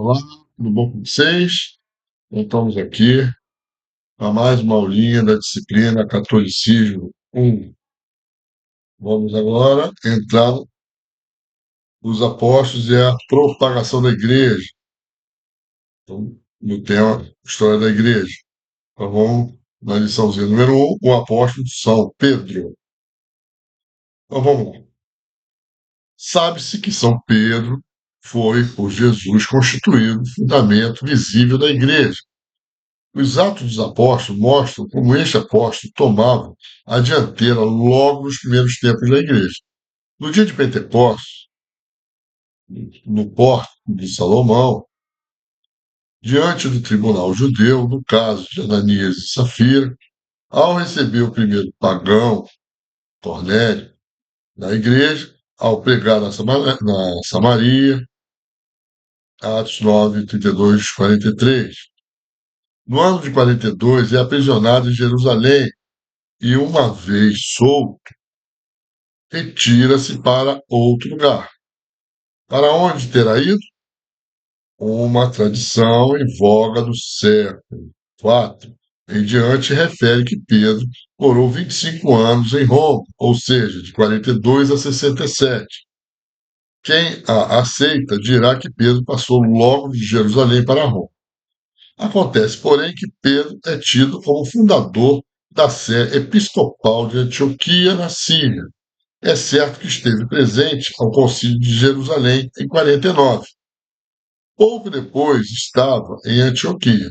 Olá, tudo bom com vocês? Então, estamos aqui para mais uma aulinha da disciplina Catolicismo 1. Vamos agora entrar nos apóstolos e a propagação da igreja. Então, no tema História da Igreja. Então, vamos na liçãozinha número 1, o apóstolo São Pedro. Então, vamos lá. Sabe-se que São Pedro foi, por Jesus, constituído fundamento visível da igreja. Os Atos dos Apóstolos mostram como este apóstolo tomava a dianteira logo nos primeiros tempos da igreja. No dia de Pentecostes, no pórtico de Salomão, diante do tribunal judeu, no caso de Ananias e Safira, ao receber o primeiro pagão, Cornélio, na igreja, ao pregar na Samaria, Atos 9, 32, 43. No ano de 42, é aprisionado em Jerusalém e, uma vez solto, retira-se para outro lugar. Para onde terá ido? Uma tradição em voga do século IV em diante refere que Pedro morou 25 anos em Roma, ou seja, de 42 a 67. Quem a aceita dirá que Pedro passou logo de Jerusalém para Roma. Acontece, porém, que Pedro é tido como fundador da Sé Episcopal de Antioquia, na Síria. É certo que esteve presente ao Concílio de Jerusalém em 49. Pouco depois estava em Antioquia.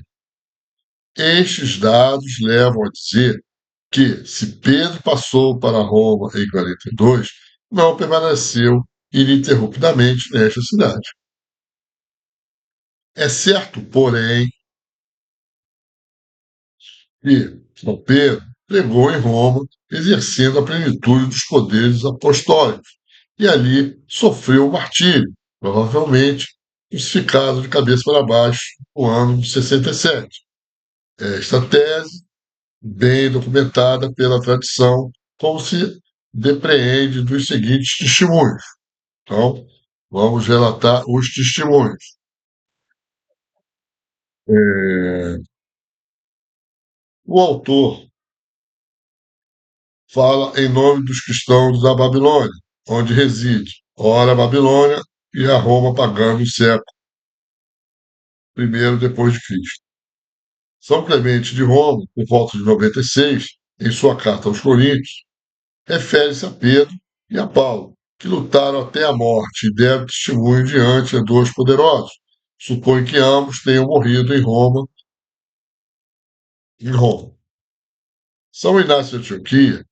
Estes dados levam a dizer que, se Pedro passou para Roma em 42, não permaneceu ininterruptamente nesta cidade. É certo, porém, que São Pedro pregou em Roma, exercendo a plenitude dos poderes apostólicos, e ali sofreu o martírio, provavelmente crucificado de cabeça para baixo no ano de 67. Esta tese, bem documentada pela tradição, como se depreende dos seguintes testemunhos. Então, vamos relatar os testemunhos. É, O autor fala em nome dos cristãos da Babilônia, onde reside, ora a Babilônia e a Roma pagã no século I depois de Cristo. São Clemente de Roma, por volta de 96, em sua carta aos Coríntios, refere-se a Pedro e a Paulo, que lutaram até a morte e deram testemunho diante de dois poderosos. Supõe que ambos tenham morrido em Roma. São Inácio de Antioquia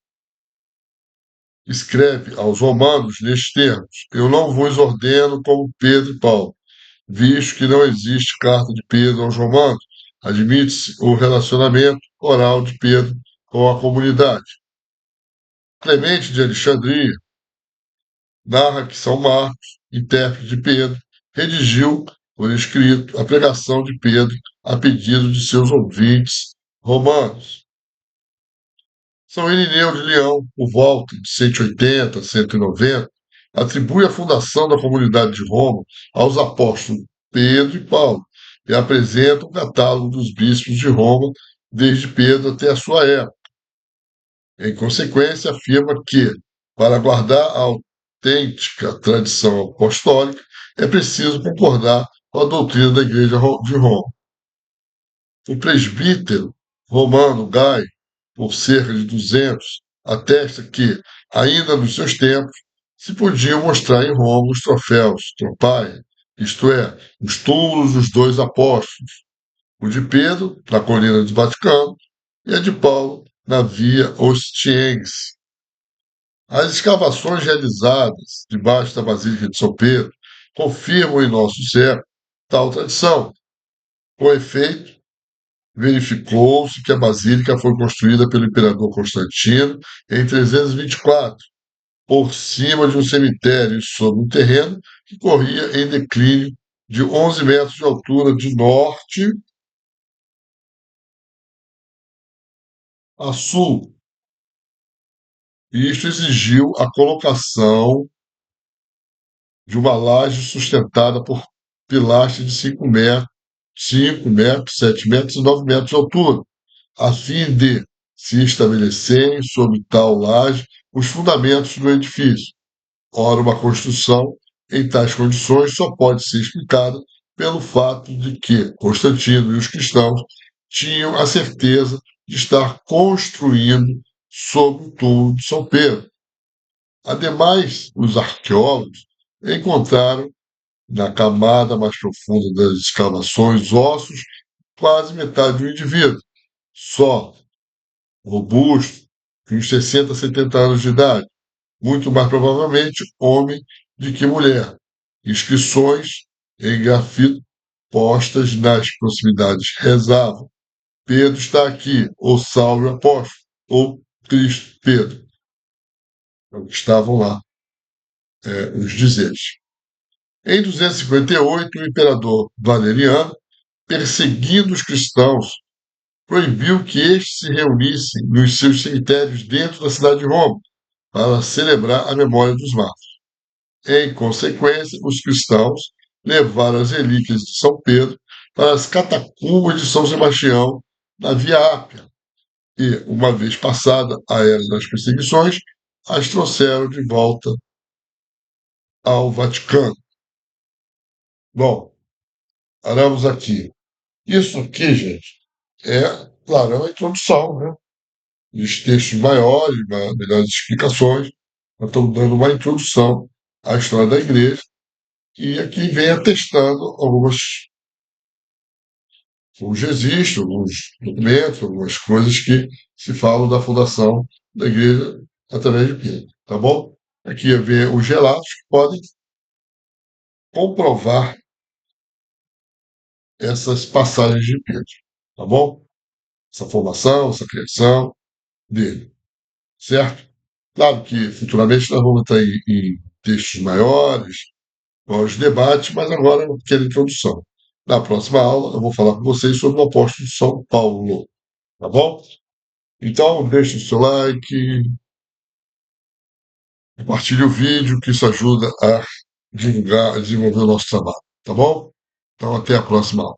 escreve aos romanos nestes termos: Eu não vos ordeno como Pedro e Paulo, visto que não existe carta de Pedro aos romanos, admite-se o relacionamento oral de Pedro com a comunidade. Clemente de Alexandria narra que São Marcos, intérprete de Pedro, redigiu por escrito a pregação de Pedro a pedido de seus ouvintes romanos. São Irineu de Leão, por volta de 180 a 190, atribui a fundação da comunidade de Roma aos apóstolos Pedro e Paulo e apresenta um catálogo dos bispos de Roma desde Pedro até a sua época. Em consequência, afirma que, para guardar a autêntica tradição apostólica, é preciso concordar com a doutrina da Igreja de Roma. O presbítero romano Gaio, por cerca de 200, atesta que, ainda nos seus tempos, se podiam mostrar em Roma os troféus tropae, isto é, os túmulos dos dois apóstolos, o de Pedro, na colina do Vaticano, e a de Paulo, na Via Ostiense. As escavações realizadas debaixo da Basílica de São Pedro confirmam em nosso século tal tradição. Com efeito, verificou-se que a basílica foi construída pelo imperador Constantino em 324, por cima de um cemitério e sobre um terreno que corria em declínio de 11 metros de altura de norte a sul. Isto exigiu a colocação de uma laje sustentada por pilastre de 5 metros, 7 metros e 9 metros de altura, a fim de se estabelecerem sobre tal laje os fundamentos do edifício. Ora, uma construção em tais condições só pode ser explicada pelo fato de que Constantino e os cristãos tinham a certeza de estar construindo sobre o túmulo de São Pedro. Ademais, os arqueólogos encontraram, na camada mais profunda das escavações, ossos quase metade do indivíduo, só, robusto, de uns 60 a 70 anos de idade, muito mais provavelmente homem do que mulher. Inscrições em grafito postas nas proximidades rezavam: Pedro está aqui, ou salve o apóstolo, ou Cristo Pedro. Então, estavam lá os dizeres. Em 258, o imperador Valeriano, perseguindo os cristãos, proibiu que estes se reunissem nos seus cemitérios dentro da cidade de Roma para celebrar a memória dos mártires. Em consequência, os cristãos levaram as relíquias de São Pedro para as catacumbas de São Sebastião, na Via Ápia, e, uma vez passada a era das perseguições, as trouxeram de volta ao Vaticano. Bom, paramos aqui. Isso aqui, gente, claro, é uma introdução, né? Os textos maiores, melhores explicações. Nós estamos dando uma introdução à história da igreja e aqui vem atestando alguns registros, alguns documentos, algumas coisas que se falam da fundação da igreja através de Pedro, tá bom? Aqui vem os relatos que podem comprovar essas passagens de Pedro, tá bom? Essa formação, essa criação dele, certo? Claro que futuramente nós vamos estar em textos maiores, maiores debates, mas agora é uma pequena introdução. Na próxima aula eu vou falar com vocês sobre o apóstolo São Paulo, tá bom? Então deixe o seu like, compartilhe o vídeo, que isso ajuda a divulgar, a desenvolver o nosso trabalho, tá bom? Então até a próxima aula.